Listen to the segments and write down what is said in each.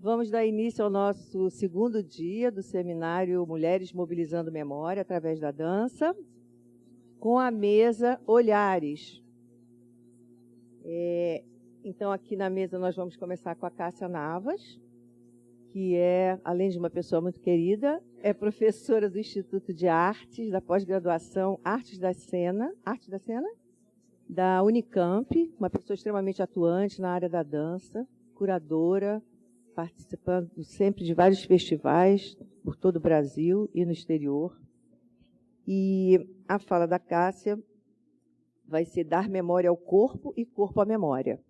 Vamos dar início ao nosso segundo dia do seminário Mulheres Mobilizando Memória através da dança, com a mesa Olhares. Então, aqui na mesa nós vamos começar com a Cássia Navas, que é, além de uma pessoa muito querida, é professora do Instituto de Artes, da pós-graduação Artes da Cena, da Unicamp, uma pessoa extremamente atuante na área da dança, curadora, participando sempre de vários festivais por todo o Brasil e no exterior. E a fala da Cássia vai ser dar memória ao corpo e corpo à memória.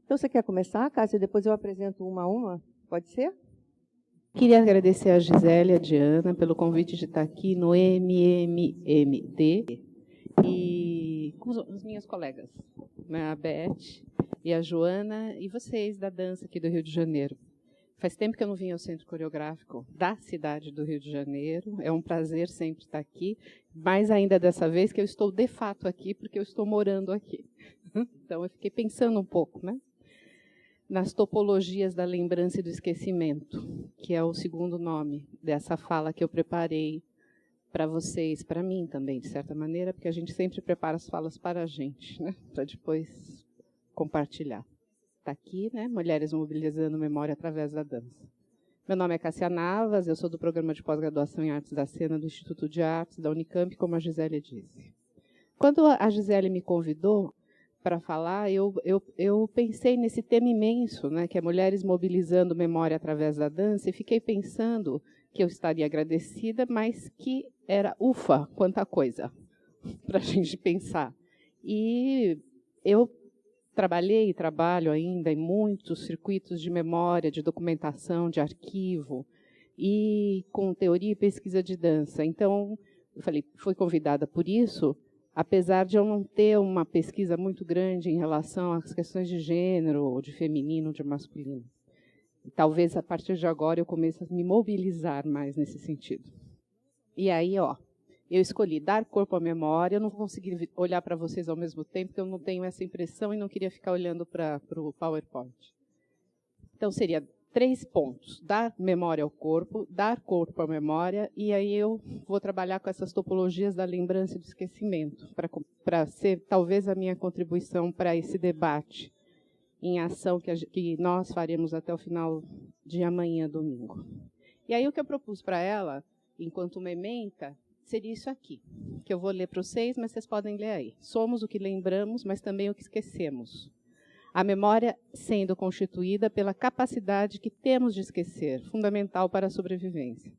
Então, você quer começar, Cássia? Depois eu apresento uma a uma. Pode ser? Queria agradecer a Gisele e a Diana pelo convite de estar aqui no MMMD e com as minhas colegas, né, a Beth e a Joana, e vocês da dança aqui do Rio de Janeiro. Faz tempo que eu não vim ao Centro Coreográfico da cidade do Rio de Janeiro. É um prazer sempre estar aqui, mais ainda dessa vez que eu estou de fato aqui, porque eu estou morando aqui. Então, eu fiquei pensando um pouco, né, nas topologias da lembrança e do esquecimento, que é o segundo nome dessa fala que eu preparei para vocês, para mim também, de certa maneira, porque a gente sempre prepara as falas para a gente, né, para depois compartilhar. Está aqui, né? Mulheres Mobilizando Memória através da dança. Meu nome é Cássia Navas, eu sou do programa de pós-graduação em Artes da Cena do Instituto de Artes da Unicamp, como a Gisele disse. Quando a Gisele me convidou para falar, eu pensei nesse tema imenso, né, que é Mulheres Mobilizando Memória através da dança, e fiquei pensando que eu estaria agradecida, mas que era, ufa, quanta coisa para a gente pensar. E eu trabalhei e trabalho ainda em muitos circuitos de memória, de documentação, de arquivo, e com teoria e pesquisa de dança. Então, eu falei, fui convidada por isso, apesar de eu não ter uma pesquisa muito grande em relação às questões de gênero, de feminino, de masculino. E talvez, a partir de agora, eu comece a me mobilizar mais nesse sentido. E aí, eu escolhi dar corpo à memória. Eu não vou conseguir olhar para vocês ao mesmo tempo, porque eu não tenho essa impressão e não queria ficar olhando para o PowerPoint. Então, seria 3 pontos. Dar memória ao corpo, dar corpo à memória, e aí eu vou trabalhar com essas topologias da lembrança e do esquecimento, para ser, talvez, a minha contribuição para esse debate em ação que nós faremos até o final de amanhã, domingo. E aí o que eu propus para ela, enquanto uma ementa, seria isso aqui, que eu vou ler para vocês, mas vocês podem ler aí. Somos o que lembramos, mas também o que esquecemos. A memória sendo constituída pela capacidade que temos de esquecer, fundamental para a sobrevivência.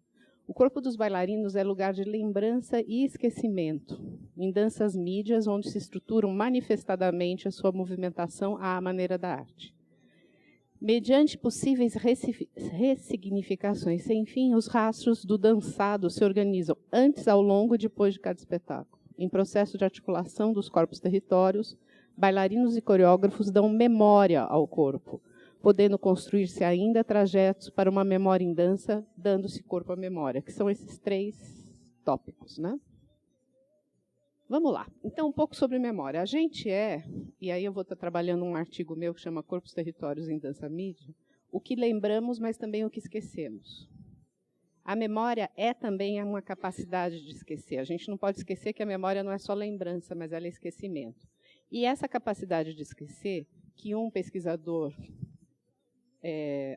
O corpo dos bailarinos é lugar de lembrança e esquecimento, em danças mídias onde se estruturam manifestadamente a sua movimentação à maneira da arte. Mediante possíveis ressignificações sem fim, os rastros do dançado se organizam antes, ao longo e depois de cada espetáculo. Em processo de articulação dos corpos territórios, bailarinos e coreógrafos dão memória ao corpo, podendo construir-se ainda trajetos para uma memória em dança, dando-se corpo à memória, que são esses 3 tópicos, né? Vamos lá. Então, um pouco sobre memória. A gente e aí eu vou estar trabalhando um artigo meu que chama Corpos Territórios em Dança Mídia, o que lembramos, mas também o que esquecemos. A memória também uma capacidade de esquecer. A gente não pode esquecer que a memória não é só lembrança, mas ela é esquecimento. E essa capacidade de esquecer, que um pesquisador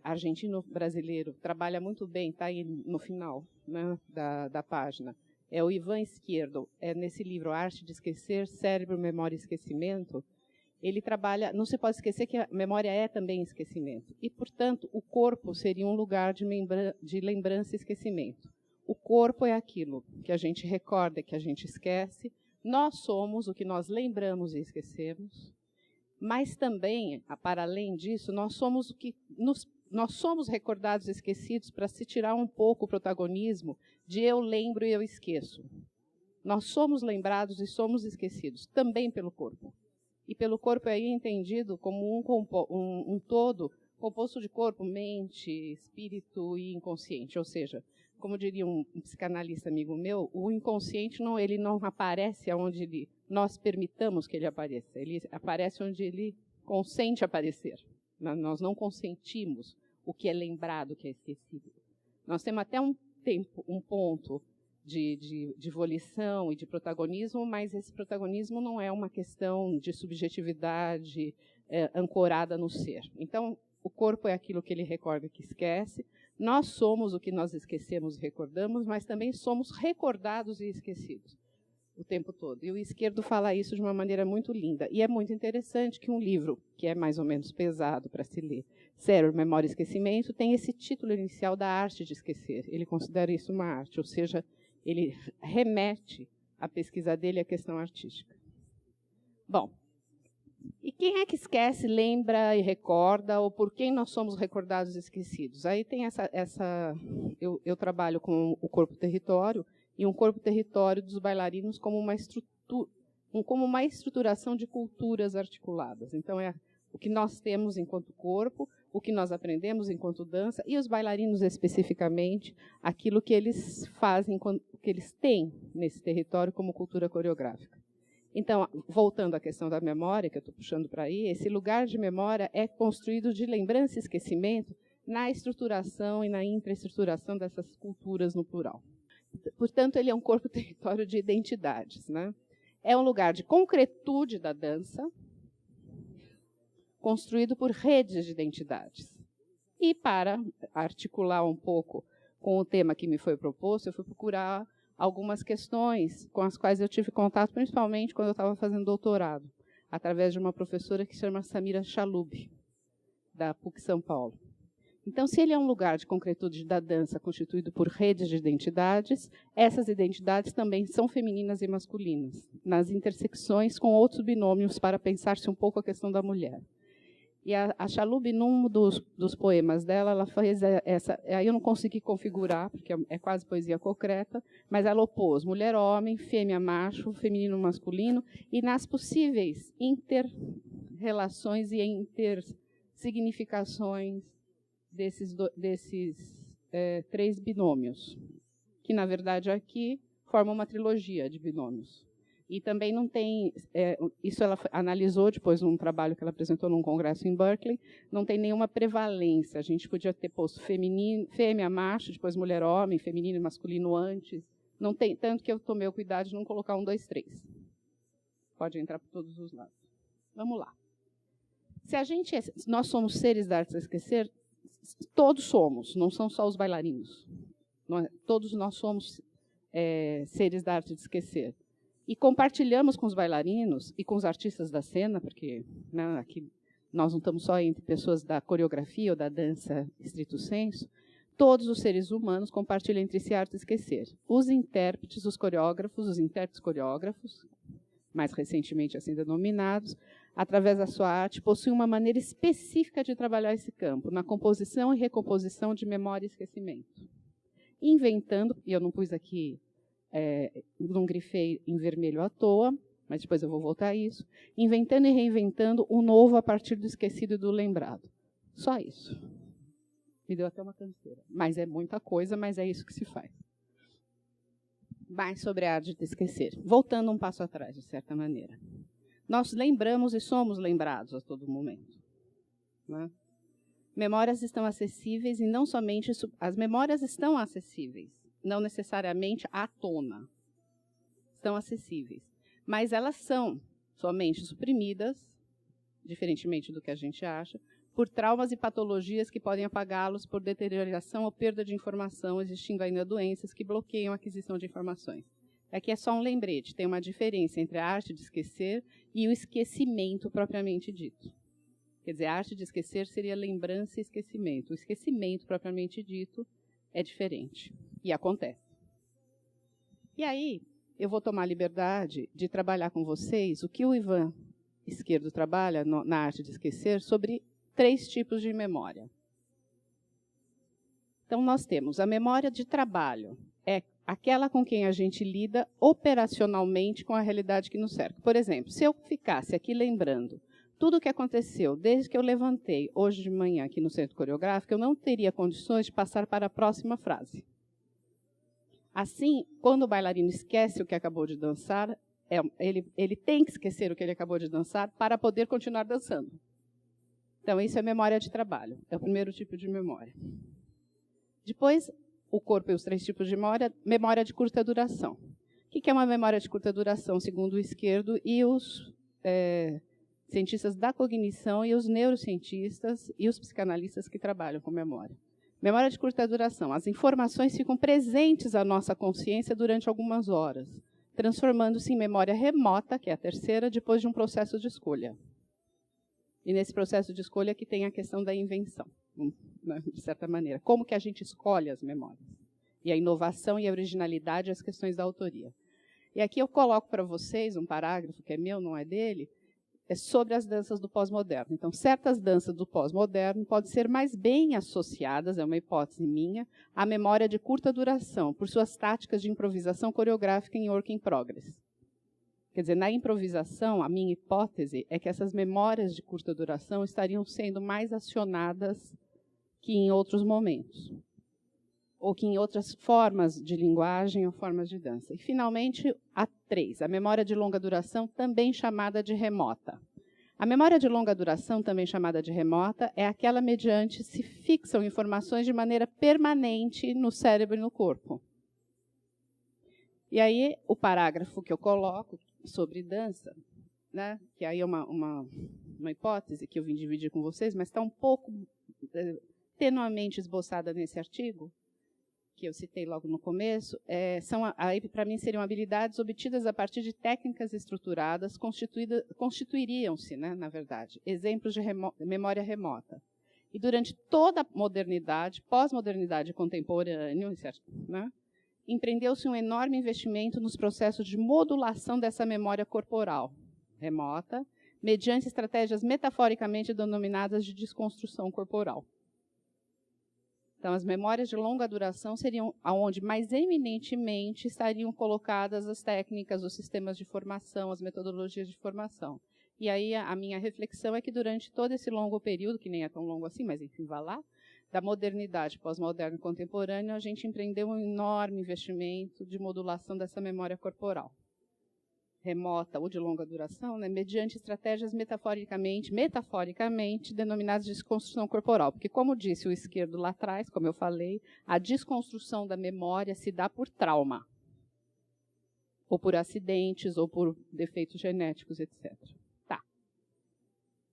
argentino-brasileiro trabalha muito bem, está aí no final, né, da página, é o Ivan Izquierdo, nesse livro Arte de Esquecer, Cérebro, Memória e Esquecimento. Ele trabalha, não se pode esquecer que a memória é também esquecimento. E, portanto, o corpo seria um lugar de lembrança e esquecimento. O corpo é aquilo que a gente recorda, que a gente esquece. Nós somos o que nós lembramos e esquecemos. Mas também, para além disso, nós somos nós somos recordados e esquecidos para se tirar um pouco o protagonismo de eu lembro e eu esqueço. Nós somos lembrados e somos esquecidos, também pelo corpo. E pelo corpo é aí entendido como um todo composto de corpo, mente, espírito e inconsciente. Ou seja, como diria um psicanalista amigo meu, o inconsciente ele não aparece onde nós permitamos que ele apareça. Ele aparece onde ele consente aparecer. Nós não consentimos o que é lembrado, o que é esquecido. Nós temos até um ponto de volição e de protagonismo, mas esse protagonismo não é uma questão de subjetividade ancorada no ser. Então, o corpo é aquilo que ele recorda que esquece. Nós somos o que nós esquecemos e recordamos, mas também somos recordados e esquecidos o tempo todo. E o Izquierdo fala isso de uma maneira muito linda. E é muito interessante que um livro, que é mais ou menos pesado para se ler, Cérebro, Memória e Esquecimento, tem esse título inicial da arte de esquecer. Ele considera isso uma arte, ou seja, ele remete a pesquisa dele à questão artística. Bom, e quem é que esquece, lembra e recorda, ou por quem nós somos recordados e esquecidos? Aí tem eu trabalho com o corpo-território, e um corpo-território dos bailarinos como uma estruturação de culturas articuladas. Então, é o que nós temos enquanto corpo, o que nós aprendemos enquanto dança, e os bailarinos especificamente, aquilo que eles fazem, que eles têm nesse território como cultura coreográfica. Então, voltando à questão da memória, que eu estou puxando para aí, esse lugar de memória é construído de lembrança e esquecimento na estruturação e na infraestruturação dessas culturas no plural. Portanto, ele é um corpo-território de identidades, né? É um lugar de concretude da dança, construído por redes de identidades. E para articular um pouco com o tema que me foi proposto, eu fui procurar algumas questões com as quais eu tive contato, principalmente quando eu estava fazendo doutorado, através de uma professora que se chama Samira Chalub, da PUC São Paulo. Então, se ele é um lugar de concretude da dança constituído por redes de identidades, essas identidades também são femininas e masculinas, nas intersecções com outros binômios para pensar-se um pouco a questão da mulher. E a Chalub, num dos poemas dela, ela fez essa... Aí eu não consegui configurar, porque é quase poesia concreta, mas ela opôs mulher-homem, fêmea-macho, feminino-masculino, e nas possíveis inter-relações e inter-significações desses três binômios, que, na verdade, aqui formam uma trilogia de binômios. E também não tem... isso ela analisou depois num trabalho que ela apresentou num congresso em Berkeley, não tem nenhuma prevalência. A gente podia ter posto fêmea, macho, depois mulher, homem, feminino e masculino antes. Não tem, tanto que eu tomei o cuidado de não colocar 1, 2, 3. Pode entrar por todos os lados. Vamos lá. Nós somos seres da arte a esquecer, todos somos, não são só os bailarinos. Todos nós somos seres da arte de esquecer. E compartilhamos com os bailarinos e com os artistas da cena, porque aqui nós não estamos só entre pessoas da coreografia ou da dança estrito sensu, todos os seres humanos compartilham entre si a arte de esquecer. Os intérpretes, os coreógrafos, os intérpretes coreógrafos, mais recentemente assim denominados, através da sua arte, possuem uma maneira específica de trabalhar esse campo, na composição e recomposição de memória e esquecimento. Inventando, e eu não pus aqui, não grifei em vermelho à toa, mas depois eu vou voltar a isso, inventando e reinventando o novo a partir do esquecido e do lembrado. Só isso. Me deu até uma canseira. Mas é muita coisa, mas é isso que se faz. Mais sobre a arte de esquecer. Voltando um passo atrás, de certa maneira. Nós lembramos e somos lembrados a todo momento. Né? Memórias estão acessíveis e não somente... As memórias estão acessíveis, não necessariamente à tona. Estão acessíveis. Mas elas são somente suprimidas, diferentemente do que a gente acha, por traumas e patologias que podem apagá-los por deterioração ou perda de informação, existindo ainda doenças que bloqueiam a aquisição de informações. Aqui é só um lembrete, tem uma diferença entre a arte de esquecer e o esquecimento propriamente dito. Quer dizer, a arte de esquecer seria lembrança e esquecimento. O esquecimento propriamente dito é diferente. E acontece. E aí, eu vou tomar a liberdade de trabalhar com vocês o que o Ivan Izquierdo trabalha na arte de esquecer sobre 3 tipos de memória. Então, nós temos a memória de trabalho. É aquela com quem a gente lida operacionalmente com a realidade que nos cerca. Por exemplo, se eu ficasse aqui lembrando tudo o que aconteceu desde que eu levantei hoje de manhã aqui no Centro Coreográfico, eu não teria condições de passar para a próxima frase. Assim, quando o bailarino esquece o que acabou de dançar, ele tem que esquecer o que ele acabou de dançar para poder continuar dançando. Então, isso é memória de trabalho. É o primeiro tipo de memória. Depois, o corpo e os 3 tipos de memória de curta duração. O que é uma memória de curta duração, segundo o Izquierdo e os cientistas da cognição e os neurocientistas e os psicanalistas que trabalham com memória? Memória de curta duração. As informações ficam presentes à nossa consciência durante algumas horas, transformando-se em memória remota, que é a terceira, depois de um processo de escolha. E nesse processo de escolha que tem a questão da invenção, né, de certa maneira. Como que a gente escolhe as memórias? E a inovação e a originalidade, as questões da autoria. E aqui eu coloco para vocês um parágrafo, que é meu, não é dele, é sobre as danças do pós-moderno. Então, certas danças do pós-moderno podem ser mais bem associadas, é uma hipótese minha, à memória de curta duração, por suas táticas de improvisação coreográfica em work in progress. Quer dizer, na improvisação, a minha hipótese é que essas memórias de curta duração estariam sendo mais acionadas que em outros momentos, ou que em outras formas de linguagem ou formas de dança. E, finalmente, a 3, a memória de longa duração, também chamada de remota. A memória de longa duração, também chamada de remota, é aquela mediante se fixam informações de maneira permanente no cérebro e no corpo. E aí, o parágrafo que eu coloco sobre dança, né, que aí é uma hipótese que eu vim dividir com vocês, mas está um pouco tenuamente esboçada nesse artigo, que eu citei logo no começo, para mim seriam habilidades obtidas a partir de técnicas estruturadas, constituiriam-se, né, na verdade, exemplos de memória remota. E durante toda a modernidade, pós-modernidade contemporânea, né, empreendeu-se um enorme investimento nos processos de modulação dessa memória corporal remota, mediante estratégias metaforicamente denominadas de desconstrução corporal. Então, as memórias de longa duração seriam onde mais eminentemente estariam colocadas as técnicas, os sistemas de formação, as metodologias de formação. E aí a minha reflexão é que durante todo esse longo período, que nem é tão longo assim, mas enfim, vá lá, da modernidade pós-moderna e contemporânea, a gente empreendeu um enorme investimento de modulação dessa memória corporal remota ou de longa duração, né, mediante estratégias metaforicamente denominadas de desconstrução corporal. Porque, como disse o Izquierdo lá atrás, como eu falei, a desconstrução da memória se dá por trauma, ou por acidentes, ou por defeitos genéticos, etc. Tá.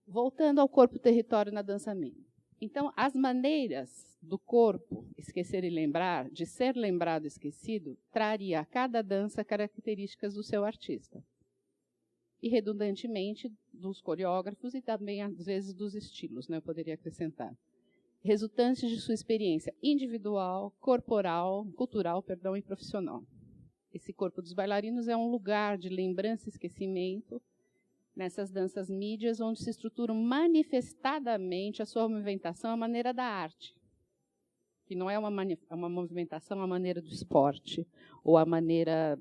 Voltando ao corpo-território na dança mime. Então, as maneiras do corpo esquecer e lembrar, de ser lembrado e esquecido, traria a cada dança características do seu artista. E, redundantemente, dos coreógrafos e também, às vezes, dos estilos, né, eu poderia acrescentar. Resultantes de sua experiência individual, corporal, cultural, e profissional. Esse corpo dos bailarinos é um lugar de lembrança e esquecimento, nessas danças mídias, onde se estruturam manifestadamente a sua movimentação à maneira da arte, que não é uma movimentação à maneira do esporte, ou à maneira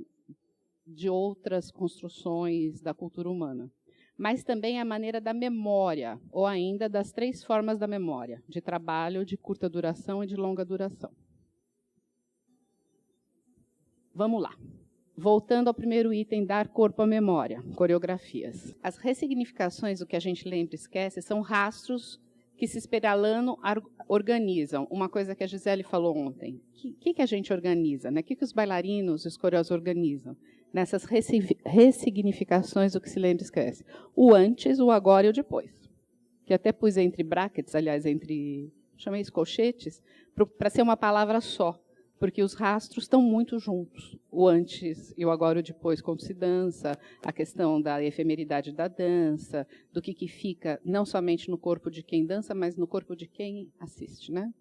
de outras construções da cultura humana, mas também à maneira da memória, ou ainda das 3 formas da memória, de trabalho, de curta duração e de longa duração. Vamos lá. Voltando ao primeiro item, dar corpo à memória, coreografias. As ressignificações, o que a gente lembra e esquece, são rastros que se espiralando organizam. Uma coisa que a Gisele falou ontem. O que a gente organiza? Né? O que os bailarinos e os coreógrafos organizam? Nessas ressignificações, o que se lembra e esquece. O antes, o agora e o depois. Que até pus entre brackets, aliás, chamei isso colchetes, para ser uma palavra só. Porque os rastros estão muito juntos, o antes e o agora e o depois, quando se dança, a questão da efemeridade da dança, do que fica não somente no corpo de quem dança, mas no corpo de quem assiste, né?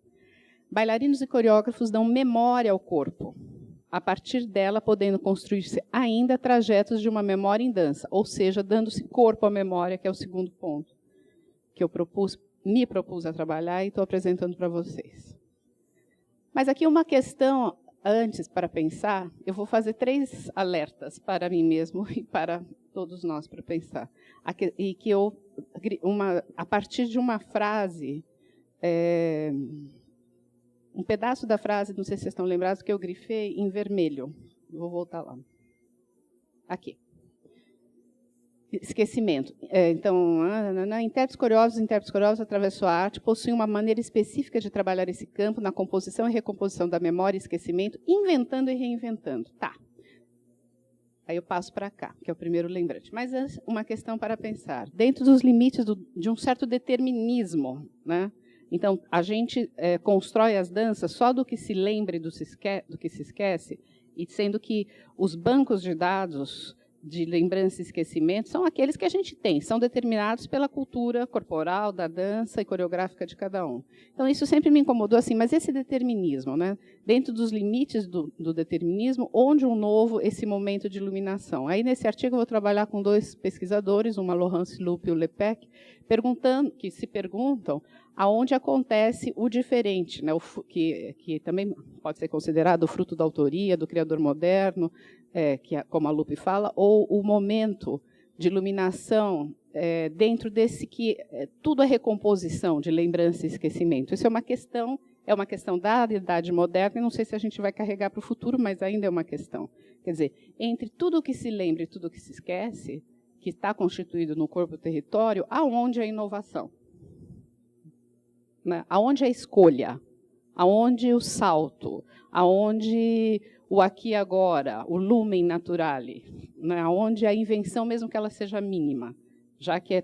Bailarinos e coreógrafos dão memória ao corpo, a partir dela podendo construir-se ainda trajetos de uma memória em dança, ou seja, dando-se corpo à memória, que é o segundo ponto que eu me propus a trabalhar e estou apresentando para vocês. Mas aqui uma questão, antes, para pensar, eu vou fazer 3 alertas para mim mesmo e para todos nós para pensar. E que a partir de uma frase, um pedaço da frase, não sei se vocês estão lembrados, que eu grifei em vermelho. Vou voltar lá. Aqui. Esquecimento. Então, intérpretes coreógrafos através da arte possuem uma maneira específica de trabalhar esse campo na composição e recomposição da memória e esquecimento, inventando e reinventando. Tá. Aí eu passo para cá, que é o primeiro lembrete. Mas é uma questão para pensar. Dentro dos limites de um certo determinismo, né? Então, a gente constrói as danças só do que se lembra e do que se esquece, e sendo que os bancos de dados de lembrança e esquecimento são aqueles que a gente tem, são determinados pela cultura corporal, da dança e coreográfica de cada um. Então, isso sempre me incomodou, assim, mas esse determinismo, né? Dentro dos limites do determinismo, onde esse momento de iluminação? Aí, nesse artigo, eu vou trabalhar com 2 pesquisadores, uma Laurence Lupe e o Lepec, que se perguntam aonde acontece o diferente, né? Que também pode ser considerado o fruto da autoria, do criador moderno, como a Lupe fala, ou o momento de iluminação dentro desse que tudo é recomposição de lembrança e esquecimento. Isso é uma questão da idade moderna, e não sei se a gente vai carregar para o futuro, mas ainda é uma questão. Quer dizer, entre tudo o que se lembra e tudo o que se esquece, que está constituído no corpo e território, aonde a inovação? Né? Aonde a escolha? Aonde o salto? Aonde o aqui e agora, o lumen naturale, né? Onde a invenção, mesmo que ela seja mínima, já que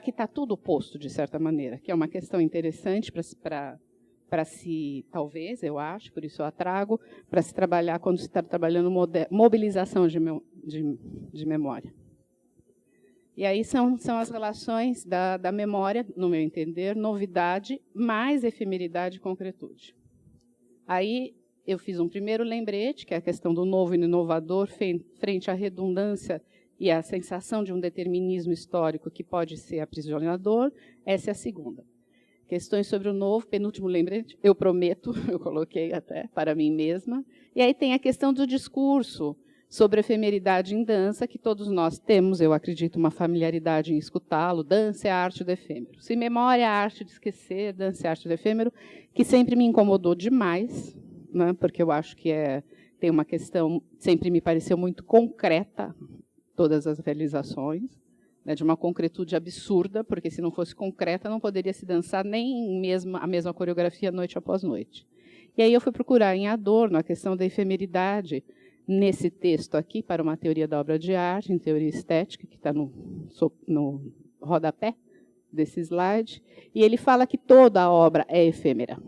está tudo posto, de certa maneira, que é uma questão interessante para se, talvez, eu acho, por isso eu a trago, para se trabalhar quando se está trabalhando mobilização de memória. E aí são as relações da memória, no meu entender, novidade mais efemeridade e concretude. Aí eu fiz um primeiro lembrete, que é a questão do novo e inovador frente à redundância e à sensação de um determinismo histórico que pode ser aprisionador. Essa é a segunda. Questões sobre o novo, penúltimo lembrete, eu prometo, eu coloquei até para mim mesma. E aí tem a questão do discurso sobre efemeridade em dança, que todos nós temos, eu acredito, uma familiaridade em escutá-lo. Dança é a arte do efêmero. Se memória é a arte de esquecer, dança é a arte do efêmero, que sempre me incomodou demais, né, porque eu acho que tem uma questão, sempre me pareceu muito concreta, todas as realizações, né, de uma concretude absurda, porque se não fosse concreta, não poderia se dançar nem mesmo a mesma coreografia noite após noite. E aí eu fui procurar em Adorno a questão da efemeridade, nesse texto aqui, para uma teoria da obra de arte, em teoria estética, que está no rodapé desse slide, e ele fala que toda obra é efêmera.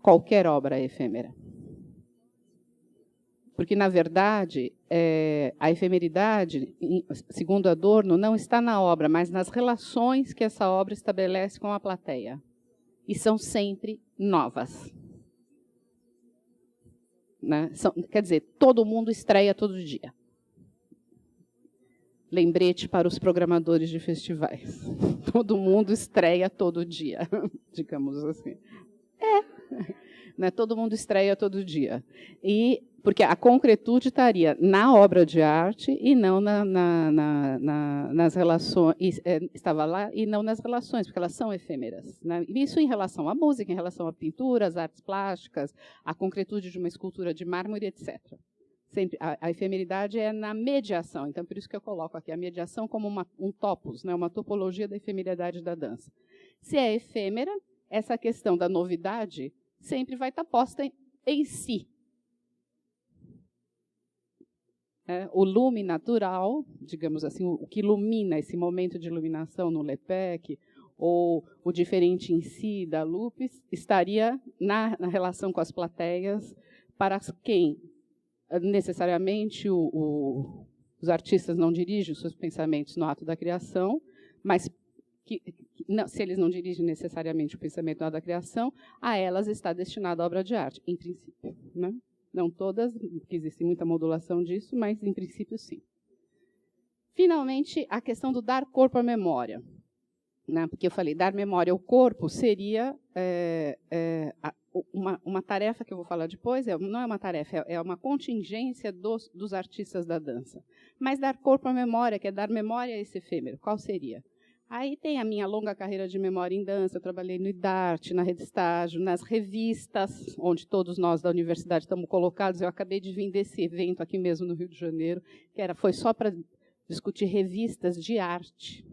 Qualquer obra é efêmera. Porque, na verdade, a efemeridade, segundo Adorno, não está na obra, mas nas relações que essa obra estabelece com a plateia. E são sempre novas. Né? Quer dizer, todo mundo estreia todo dia. Lembrete para os programadores de festivais. Todo mundo estreia todo dia, digamos assim. Né? Todo mundo estreia todo dia. Porque a concretude estaria na obra de arte e não nas relações. Estava lá e não nas relações, porque elas são efêmeras. Né? Isso em relação à música, em relação à pintura, às artes plásticas, à concretude de uma escultura de mármore, etc. Sempre, a efemeridade é na mediação. Então, por isso que eu coloco aqui a mediação como um topos, né? Uma topologia da efemeridade da dança. Se é efêmera, essa questão da novidade sempre vai estar posta em si. O lume natural, digamos assim, o que ilumina esse momento de iluminação no Lepec, ou o diferente em si da Lupe, estaria na relação com as plateias, para quem necessariamente os artistas não dirigem os seus pensamentos no ato da criação, mas se eles não dirigem necessariamente o pensamento no ato da criação, a elas está destinada a obra de arte, em princípio. Né? Não todas, porque existe muita modulação disso, mas, em princípio, sim. Finalmente, a questão do dar corpo à memória. Né? Porque eu falei, dar memória ao corpo seria uma tarefa que eu vou falar depois, não é uma tarefa, é uma contingência dos artistas da dança. Mas dar corpo à memória, que é dar memória a esse efêmero, qual seria? Aí tem a minha longa carreira de memória em dança, eu trabalhei no IDARTE, na Rede Estágio, nas revistas, onde todos nós da universidade estamos colocados. Eu acabei de vir desse evento aqui mesmo no Rio de Janeiro, que foi só para discutir revistas de arte,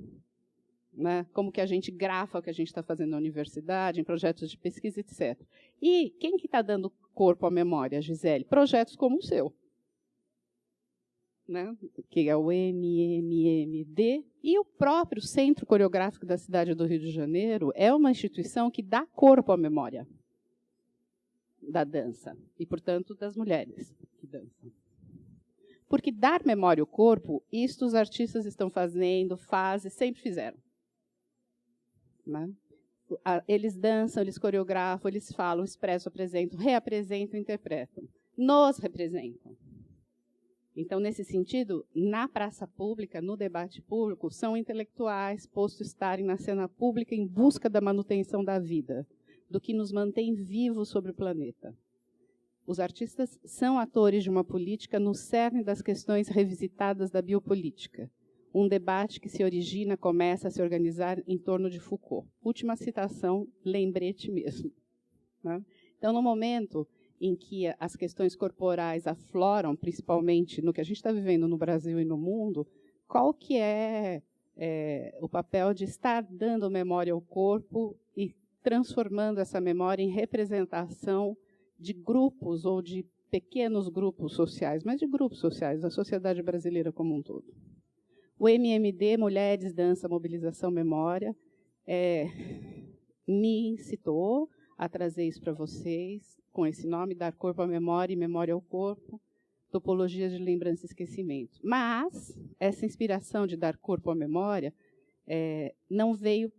né? Como que a gente grafa o que a gente está fazendo na universidade, em projetos de pesquisa, etc. E quem que está dando corpo à memória, Gisele? Projetos como o seu, né? Que é o MMMD, e o próprio Centro Coreográfico da cidade do Rio de Janeiro é uma instituição que dá corpo à memória da dança, e, portanto, das mulheres que dançam. Porque dar memória ao corpo, isto os artistas estão fazendo, fazem, sempre fizeram. Né? Eles dançam, eles coreografam, eles falam, expressam, apresentam, reapresentam, interpretam. Nos representam. Então, nesse sentido, na praça pública, no debate público, são intelectuais postos estarem na cena pública em busca da manutenção da vida, do que nos mantém vivos sobre o planeta. Os artistas são atores de uma política no cerne das questões revisitadas da biopolítica. Um debate que se origina, começa a se organizar em torno de Foucault. Última citação, lembrete mesmo. Né? Então, no momento em que as questões corporais afloram, principalmente no que a gente está vivendo no Brasil e no mundo, qual que é o papel de estar dando memória ao corpo e transformando essa memória em representação de grupos ou de pequenos grupos sociais, mas de grupos sociais, da sociedade brasileira como um todo. O MMD, Mulheres, Dança, Mobilização, Memória, me incitou a trazer isso para vocês, com esse nome, Dar Corpo à Memória e Memória ao Corpo, Topologias de Lembrança e Esquecimento. Mas essa inspiração de dar corpo à memória não veio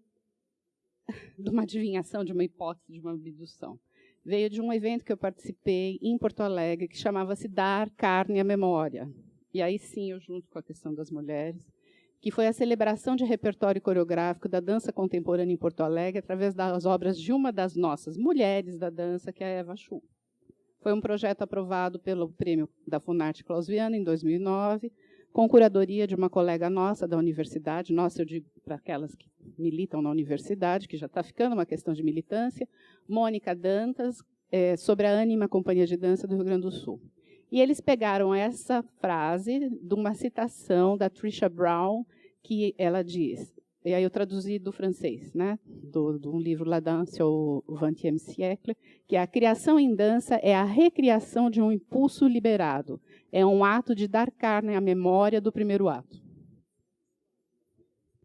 de uma adivinhação, de uma hipótese, de uma abdução. Veio de um evento que eu participei em Porto Alegre, que chamava-se Dar Carne à Memória. E aí sim, eu junto com a questão das mulheres, que foi a celebração de repertório coreográfico da dança contemporânea em Porto Alegre, através das obras de uma das nossas mulheres da dança, que é a Eva Chu. Foi um projeto aprovado pelo prêmio da Funarte Clausiana, em 2009, com curadoria de uma colega nossa da universidade, nossa, eu digo para aquelas que militam na universidade, que já está ficando uma questão de militância, Mônica Dantas, sobre a Ânima Companhia de Dança do Rio Grande do Sul. E eles pegaram essa frase de uma citação da Trisha Brown, que ela diz, e aí eu traduzi do francês, né, de um livro La Danse au XXe siècle, que a criação em dança é a recriação de um impulso liberado. É um ato de dar carne à memória do primeiro ato.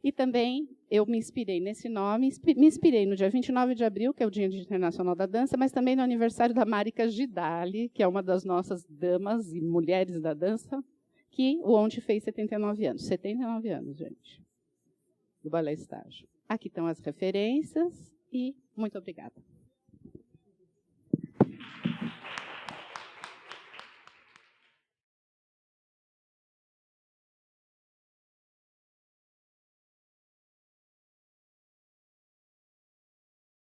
E também eu me inspirei nesse nome, me inspirei no dia 29 de abril, que é o Dia Internacional da Dança, mas também no aniversário da Marika Gidali, que é uma das nossas damas e mulheres da dança, que ontem fez 79 anos. 79 anos, gente, do Balé Estágio. Aqui estão as referências e muito obrigada.